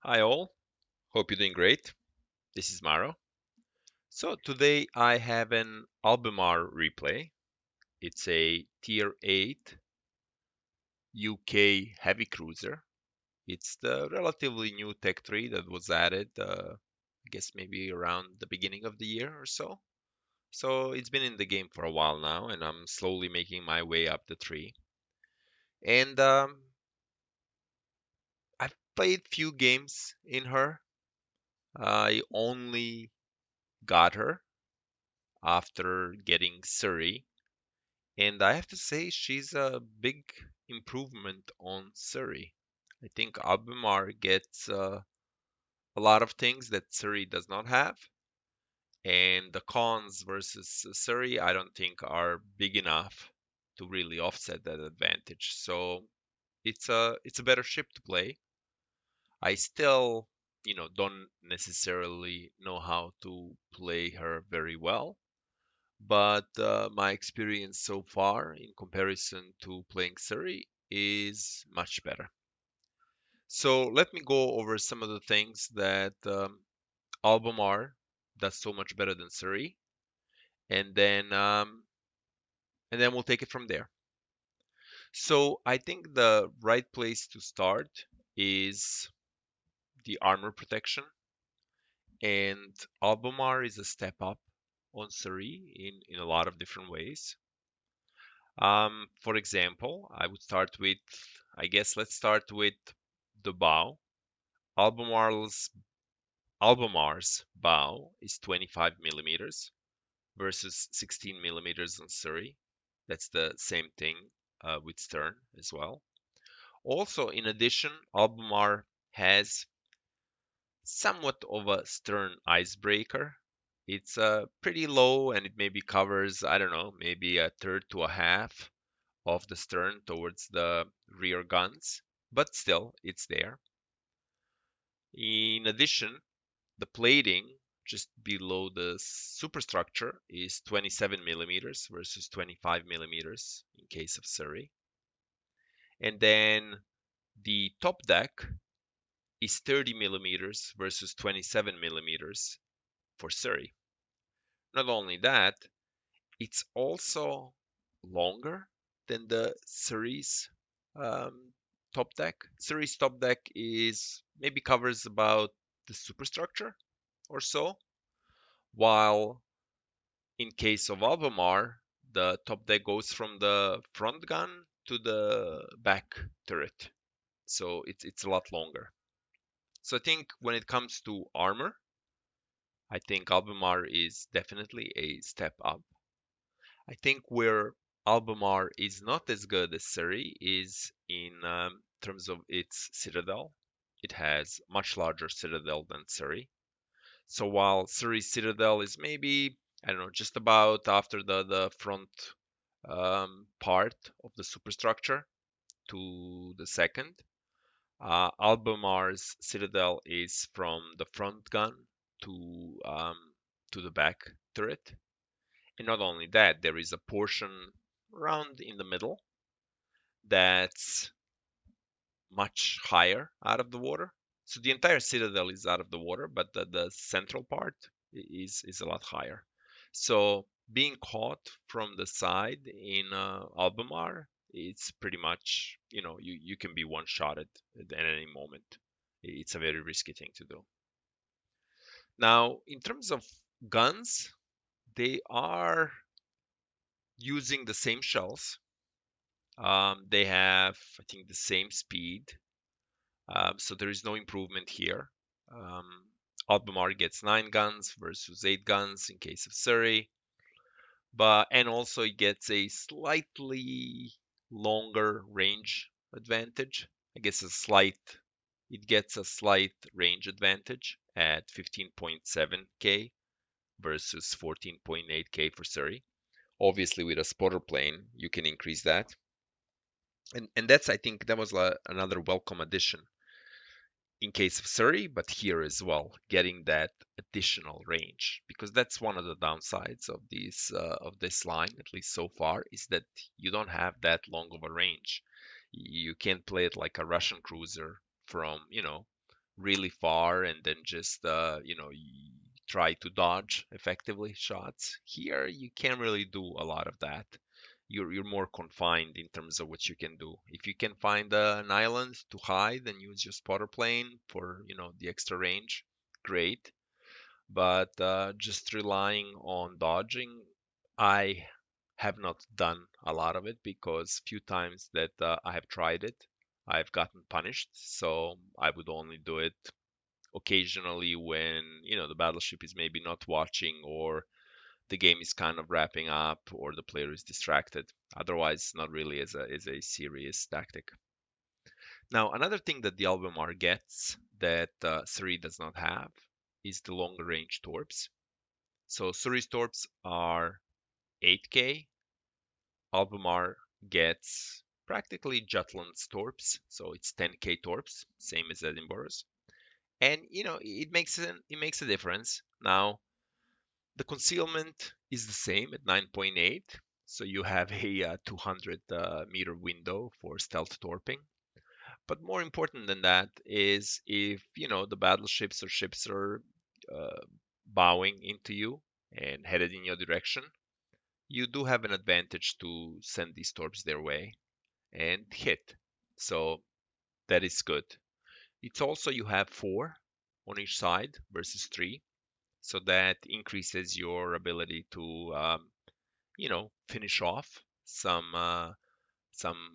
Hi all, hope you're doing great. This is Maro. So today I have an Albemarle replay. It's a Tier 8 UK heavy cruiser. It's the relatively new tech tree that was added, I guess maybe around the beginning of the year or so. So it's been in the game for a while now, and I'm slowly making my way up the tree. And I've played few games in her. I only got her after getting Surrey. And I have to say, she's a big improvement on Surrey. I think Albemarle gets a lot of things that Surrey does not have, and the cons versus Surrey, I don't think are big enough to really offset that advantage. So it's a better ship to play. I still, don't necessarily know how to play her very well, but my experience so far in comparison to playing Surrey is much better. So let me go over some of the things that Albemarle does so much better than Surrey, and then we'll take it from there. So I think the right place to start is the armor protection, and Albemarle is a step up on Surrey in a lot of different ways. For example, I would start with, I guess let's start with the bow. Albemarle's Albemarle's bow is 25 millimeters versus 16 millimeters on Surrey. That's the same thing with stern as well. Also, in addition, Albemarle has somewhat of a stern icebreaker. It's pretty low and it maybe covers, I don't know, maybe a third to a half of the stern towards the rear guns, but still, it's there. In addition, the plating just below the superstructure is 27 millimeters versus 25 millimeters in case of Surrey. And then the top deck is 30 millimeters versus 27 millimeters for Surrey. Not only that, it's also longer than the Surrey's um, top deck. Surrey's top deck is maybe covers about the superstructure or so, while in case of Albemarle, the top deck goes from the front gun to the back turret, so it's a lot longer. So I think when it comes to armor, I think Albemarle is definitely a step up. I think where Albemarle is not as good as Surrey is in terms of its citadel. It has much larger citadel than Surrey. So while Surrey's citadel is maybe, I don't know, just about after the front part of the superstructure to the second, Albemarle's citadel is from the front gun to the back turret. And not only that, there is a portion around in the middle that's much higher out of the water. So the entire citadel is out of the water, but the central part is a lot higher. So being caught from the side in Albemarle, it's pretty much, you can be one-shotted at any moment. It's a very risky thing to do. Now, in terms of guns, they are using the same shells. They have, I think, the same speed. So there is no improvement here. Um, Albemarle gets 9 guns versus 8 guns in case of Surrey, and also it gets a slightly longer range advantage. I guess it gets a slight range advantage at 15.7k versus 14.8k for Surrey. Obviously, with a spotter plane, you can increase that, and that's, I think, that was another welcome addition in case of Surrey, but here as well, getting that additional range, because that's one of the downsides of this line, at least so far, is that you don't have that long of a range. You can't play it like a Russian cruiser from really far and then just try to dodge effectively shots. Here you can't really do a lot of that. You're more confined in terms of what you can do. If you can find an island to hide and use your spotter plane for the extra range, great. But just relying on dodging, I have not done a lot of it because few times that I have tried it, I've gotten punished. So I would only do it occasionally when the battleship is maybe not watching or the game is kind of wrapping up or the player is distracted. Otherwise, not really as a serious tactic. Now, another thing that the Albemarle gets that Surrey does not have is the longer range torps. So Surrey's torps are 8K. Albemarle gets practically Jutland's torps, so it's 10K torps, same as Edinburgh's. And it makes a difference. Now, the concealment is the same at 9.8, so you have a 200 meter window for stealth torping. But more important than that is if the battleships or ships are uh, bowing into you and headed in your direction, you do have an advantage to send these torps their way and hit. So that is good. It's also you have four on each side versus three, so that increases your ability to finish off some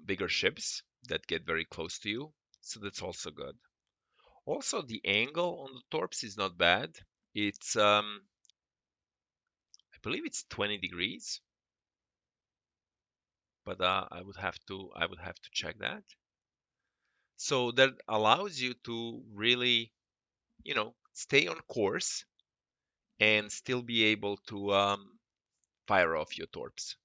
bigger ships that get very close to you. So that's also good. Also, the angle on the torps is not bad. It's I believe it's 20 degrees, but I would have to check that. So that allows you to really stay on course and still be able to fire off your torps.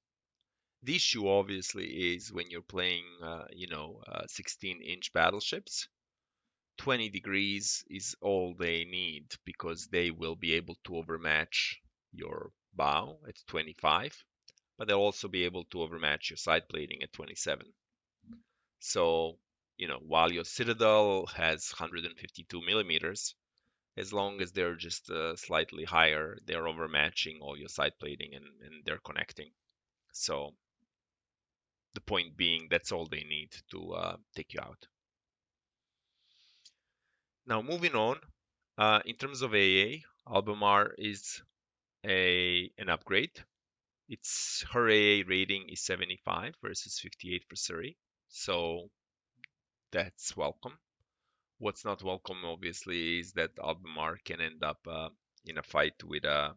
The issue obviously is when you're playing 16-inch battleships. 20 degrees is all they need because they will be able to overmatch your bow at 25, but they'll also be able to overmatch your side plating at 27. So, while your citadel has 152 millimeters, as long as they're just slightly higher, they're overmatching all your side plating and they're connecting. So the point being, that's all they need to take you out. Now, moving on, in terms of AA, Albemarle is an upgrade. Its her AA rating is 75 versus 58 for Surrey, so that's welcome. What's not welcome, obviously, is that Albemarle can end up in a fight with a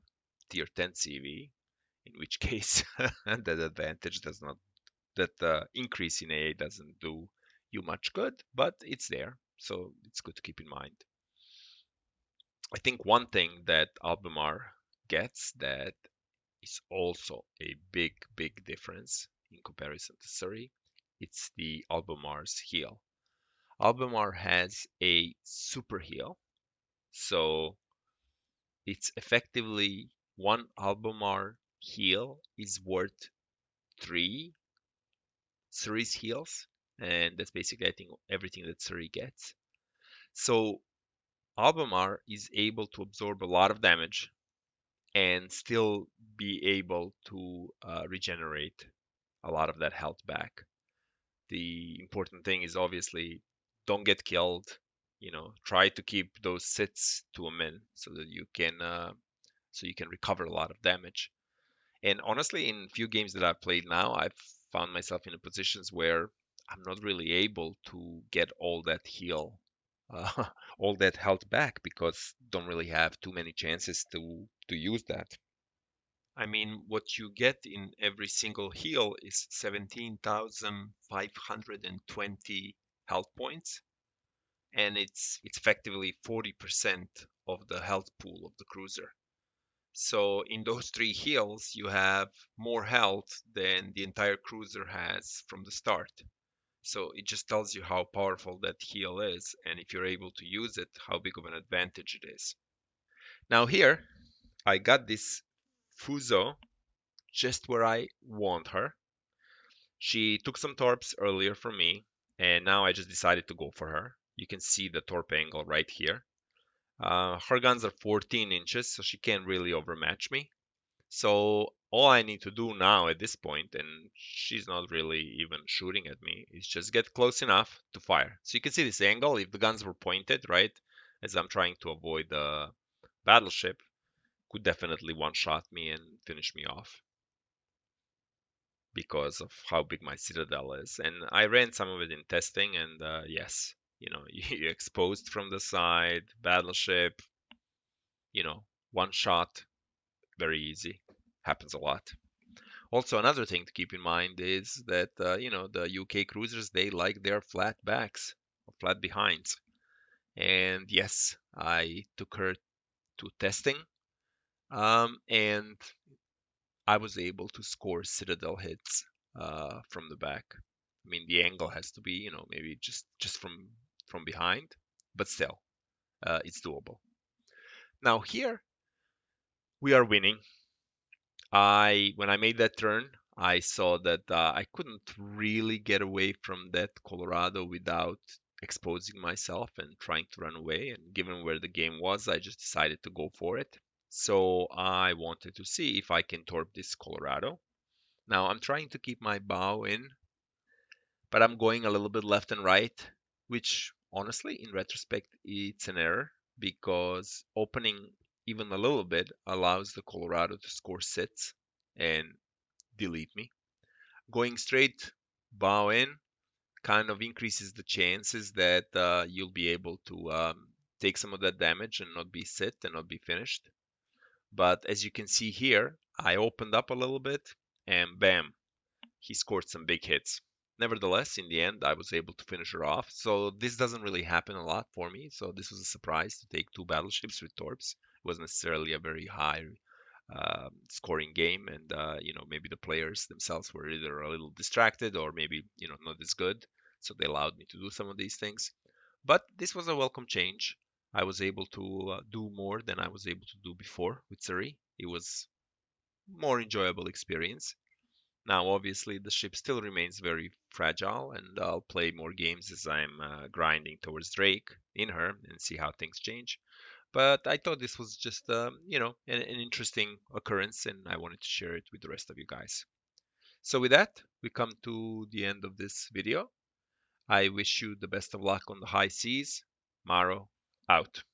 tier 10 CV, in which case that advantage does not, that increase in AA doesn't do you much good, but it's there, so it's good to keep in mind. I think one thing that Albemarle gets that is also a big, big difference in comparison to Surrey. It's the Albemarle's heel. Albemarle has a super heel, so it's effectively one Albemarle heel is worth three Surrey's heels, and that's basically I think everything that Surrey gets. So Albemarle is able to absorb a lot of damage and still be able to regenerate a lot of that health back. The important thing is obviously don't get killed. Try to keep those sits to a min so that you can recover a lot of damage. And honestly, in few games that I've played now, I've found myself in positions where I'm not really able to get all that heal, uh, all that health back because don't really have too many chances to use that. I mean, what you get in every single heal is 17,520 health points, and it's effectively 40% of the health pool of the cruiser. So in those three heals, you have more health than the entire cruiser has from the start. So it just tells you how powerful that heal is, and if you're able to use it, how big of an advantage it is. Now here, I got this Fuso just where I want her. She took some torps earlier from me, and now I just decided to go for her. You can see the torp angle right here. Her guns are 14 inches, so she can't really overmatch me. So all I need to do now at this point, and she's not really even shooting at me, is just get close enough to fire. So you can see this angle. If the guns were pointed, right, as I'm trying to avoid the battleship, could definitely one-shot me and finish me off because of how big my citadel is. And I ran some of it in testing, and yes, you exposed from the side, battleship, one shot, very easy. Happens a lot. Also, another thing to keep in mind is that the UK cruisers, they like their flat backs or flat behinds. And yes, I took her to testing, and I was able to score citadel hits from the back. I mean, the angle has to be, maybe just from behind, but still, it's doable. Now here we are winning. When I made that turn, I saw that I couldn't really get away from that Colorado without exposing myself and trying to run away. And given where the game was, I just decided to go for it. So I wanted to see if I can torp this Colorado. Now I'm trying to keep my bow in, but I'm going a little bit left and right, which honestly, in retrospect, it's an error because opening even a little bit allows the Colorado to score sits and delete me. Going straight bow in kind of increases the chances that you'll be able to take some of that damage and not be sit and not be finished. But as you can see here, I opened up a little bit and bam, he scored some big hits. Nevertheless, in the end, I was able to finish her off. So this doesn't really happen a lot for me. So this was a surprise to take two battleships with torps. It wasn't necessarily a very high scoring game, and maybe the players themselves were either a little distracted or maybe not as good. So they allowed me to do some of these things. But this was a welcome change. I was able to do more than I was able to do before with Surrey. It was more enjoyable experience. Now, obviously, the ship still remains very fragile, and I'll play more games as I'm grinding towards Drake in her and see how things change. But I thought this was just, an interesting occurrence, and I wanted to share it with the rest of you guys. So with that, we come to the end of this video. I wish you the best of luck on the high seas. Maro, out.